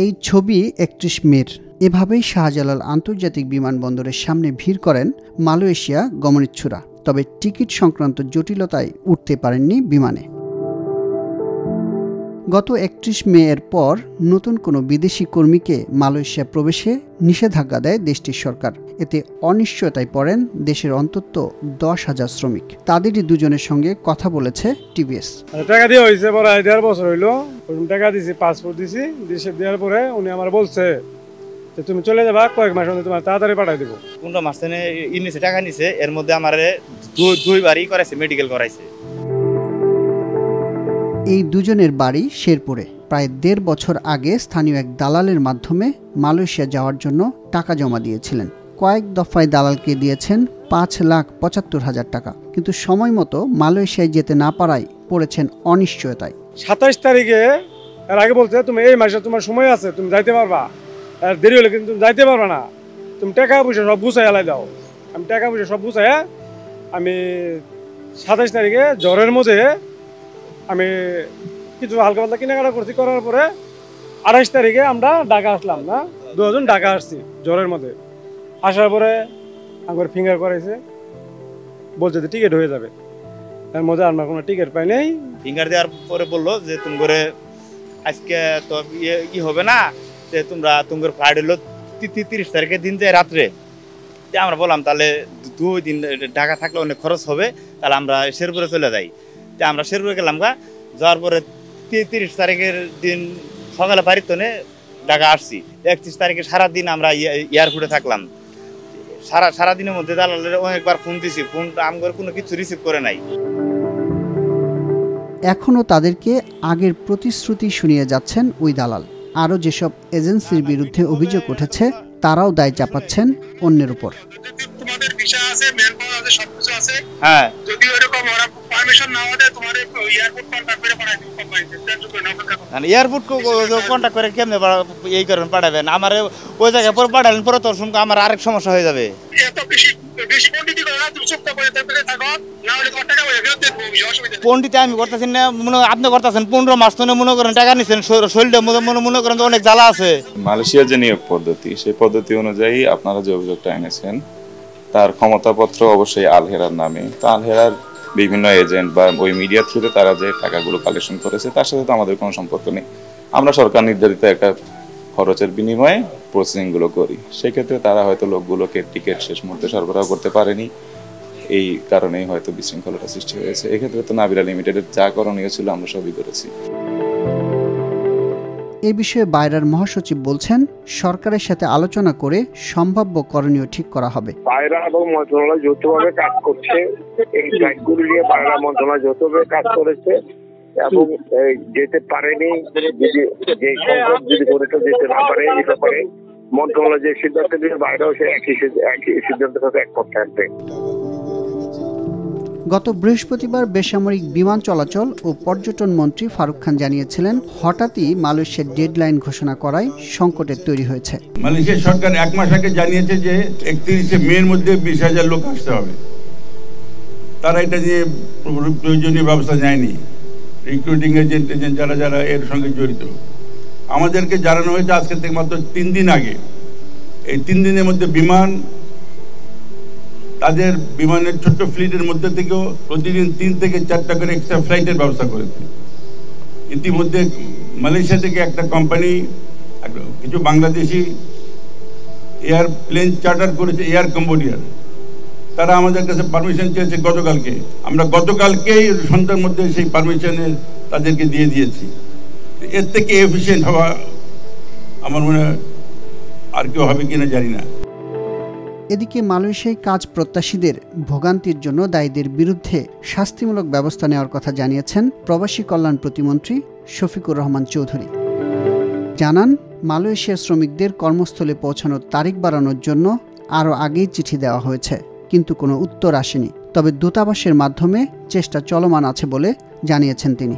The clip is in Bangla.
এই ছবি ৩১ মের। এভাবেই শাহজালাল আন্তর্জাতিক বিমানবন্দরের সামনে ভিড় করেন মালয়েশিয়া গমনিচ্ছুরা। তবে টিকিট সংক্রান্ত জটিলতায় উঠতে পারেননি বিমানে। গত ৩১ মে এর পর নতুন কোনো বিদেশি কর্মীকে মালয়েশিয়া প্রবেশে নিষেধাজ্ঞা দেয় দেশটির সরকার। এতে অনিশ্চয়তায় পড়েন দেশের অন্তত ১০,০০০ শ্রমিক। তাদেরই দুজনের সঙ্গে কথা বলেছে টিভিএস। টাকা দিয়ে হয়েছে প্রায় ১.৫ বছর হইলো। টাকা দিয়েছি, পাসপোর্ট দিয়েছি। দেওয়ার পরে উনি আমার বলছে যে তুমি চলে যাবা, কয়েক মাসের মধ্যে তোমার তাড়াতাড়ি পাঠাই দেবো। 15 মাস নিচে টাকা নিছে, এর মধ্যে আমার দুইবারই করাইছে, মেডিকেল করাইছে। এই দুজনের বাড়ি শেরপুরে। প্রায় ১.৫ বছর আগে স্থানীয় এক দালালের মাধ্যমে মালয়েশিয়া যাওয়ার জন্য টাকা জমা দিয়েছিলেন। কয়েক দফায় দালালকে দিয়েছেন ৫,৭৫,০০০ টাকা, কিন্তু সময় মতো মালয়েশিয়ায় যেতে না পারায় পড়েছেন অনিশ্চয়তায়। ২৭ তারিখে এর আগে বলছে তুমি এই মাসে তোমার সময় আছে, তুমি যাইতে পারবা, আর দেরি হলে কিন্তু তুমি যাইতে পারবা না, তুমি টাকা পয়সা সব গুছাই এলাই দাও। আমি টাকা পয়সা সব গুছাই আমি ২৭ তারিখে জ্বরের মধ্যে আমি কিছু হালকা পাতলা কেনাকাটা করছি। করার পরে ২৮ তারিখে আমরা ঢাকা আসলাম, না ২ জন ঢাকা আসছি জ্বরের মধ্যে। আসার পরে আমার ফিঙ্গার করাইছে, বলছে যে টিকিট হয়ে যাবে। এর মধ্যে আমরা কোনো টিকিট পাই নাই। ফিঙ্গার দেওয়ার পরে বললো যে তুমি করে আজকে তো ই হবে না, যে তোমরা তোমার ফ্লাইট হলো ৩০ তারিখের দিন যায় রাত্রে। আমরা বললাম তাহলে 2 দিন ঢাকা থাকলে অনেক খরচ হবে, তাহলে আমরা শেরপুরে চলে যাই। আমরা শেরপুরে গেলাম, যাওয়ার পরে ৩০ তারিখের দিন সকালে বাড়ির তো ঢাকা আসছি। ৩১ তারিখে সারাদিন আমরা এয়ারপোর্টে থাকলাম। সারাদিনের মধ্যে দালালের অনেকবার ফোন দিছি, ফোন আমার কোনো কিছু রিসিভ করে নাই। এখনও তাদেরকে আগের প্রতিশ্রুতি শুনিয়ে যাচ্ছেন ওই দালাল। আরও যেসব এজেন্সির বিরুদ্ধে অভিযোগ উঠেছে তারাও দায় চাপাচ্ছেন অন্যের উপর। তোমাদের ভিসা আছে, ম্যানপাওয়ার আছে, সবকিছু আছে। হ্যাঁ, যদি এরকম ওরা পারমিশন না হয় তোমার এয়ারপোর্ট কন্টাক্ট করে পাঠাই দেব কোম্পানিতে। এয়ারপোর্ট কন্টাক্ট করে কেমনে এই করেন পাঠাবেন? আমার ওই জায়গায় পরে পাঠালেন, পরে তোর সঙ্গে আমার আরেক সমস্যা হয়ে যাবে। এত বেশি পণ্ডিতি করে না, তুমি চুপ করে থাকো, না হলে তোমার টাকা ফেরত দেব, অসুবিধা নেই। পণ্ডিতে আমি করতেছি না, আপনি করতেছেন। 15 মাস তো মনে করেন টাকা নিচ্ছেন, শরীরে মনে করেন অনেক জ্বালা আছে। মালয়েশিয়ার যে নিয়োগ পদ্ধতি, সেই পদ্ধতি অনুযায়ী আপনারা যে অভিযোগটা এনেছেন তার ক্ষমতাপত্র অবশ্যই আলহেরার নামে। তো আলহেরার বিভিন্ন এজেন্ট বা ওই মিডিয়া থ্রুতে তারা যে টাকাগুলো কালেকশন করেছে তার সাথে তো আমাদের কোনো সম্পর্ক নেই। আমরা সরকার নির্ধারিত একটা খরচের বিনিময়ে প্রসেসিংগুলো করি। সেক্ষেত্রে তারা হয়তো লোকগুলোকে টিকিট শেষ মুহূর্তে সরবরাহ করতে পারেনি, এই কারণেই হয়তো বিশৃঙ্খলতা সৃষ্টি হয়েছে। এক্ষেত্রে তো নাবিরা লিমিটেডের যা করণীয় ছিল আমরা সবই করেছি। এ বিষয়ে বায়রার মহাসচিব বলছেন, সরকারের সাথে আলোচনা করে সম্ভাব্য করণীয় ঠিক করা হবে। বায়রা এবং মন্ত্রণালয় যৌথভাবে কাজ করছে। এই গাইডগুলি নিয়ে বায়রা মন্ত্রণালয় যৌথভাবে কাজ করেছে এবং যেতে পারেনি, যে সংকট যদি পরীক্ষা যেতে না পারে এই ব্যাপারে মন্ত্রণালয় যে সিদ্ধান্ত নিয়ে বাইরেও সে একই সিদ্ধান্তের সাথে একমত থাকবে। গত বৃহস্পতিবার বেসামরিক বিমান চলাচল ও পর্যটন মন্ত্রী ফারুক খান জানিয়েছিলেন, হঠাৎই মালয়েশিয়ার ডেডলাইন ঘোষণা করায় সংকটের তৈরি হয়েছে। মালয়েশিয়া সরকার ১ মাস আগে জানিয়েছে যে ৩১ মের মধ্যে ২০,০০০ লোক আসতে হবে। তারা এটা নিয়ে প্রয়োজনীয় ব্যবস্থা নেয়নি। রিক্রুটিং এজেন্ট যারা এর সঙ্গে জড়িত, আমাদেরকে জানানো হয়েছে আজকে থেকে মাত্র ৩ দিন আগে। এই ৩ দিনের মধ্যে বিমান, তাদের বিমানের ছোট্ট ফ্লিটের মধ্যে থেকেও প্রতিদিন ৩ থেকে ৪টা করে এক্সট্রা ফ্লাইটের ব্যবস্থা করেছে। ইতিমধ্যে মালয়েশিয়া থেকে একটা কোম্পানি, কিছু বাংলাদেশি এয়ারপ্লেন চার্টার করেছে এয়ার কম্বোডিয়ার। তারা আমাদের কাছে পারমিশন চেয়েছে গতকালকে। আমরা গতকালকেই সন্ধ্যার মধ্যে সেই পারমিশনে তাদেরকে দিয়ে দিয়েছি। এর থেকে এফিশিয়েন্ট হওয়া আমার মনে হয় আর কেউ হবে কিনা জানি না। এদিকে মালয়েশিয়ায় কাজ প্রত্যাশীদের ভোগান্তির জন্য দায়ীদের বিরুদ্ধে শাস্তিমূলক ব্যবস্থা নেওয়ার কথা জানিয়েছেন প্রবাসী কল্যাণ প্রতিমন্ত্রী শফিকুর রহমান চৌধুরী। জানান, মালয়েশিয়া শ্রমিকদের কর্মস্থলে পৌঁছানোর তারিখ বাড়ানোর জন্য আরও আগেই চিঠি দেওয়া হয়েছে, কিন্তু কোনো উত্তর আসেনি। তবে দূতাবাসের মাধ্যমে চেষ্টা চলমান আছে বলে জানিয়েছেন তিনি।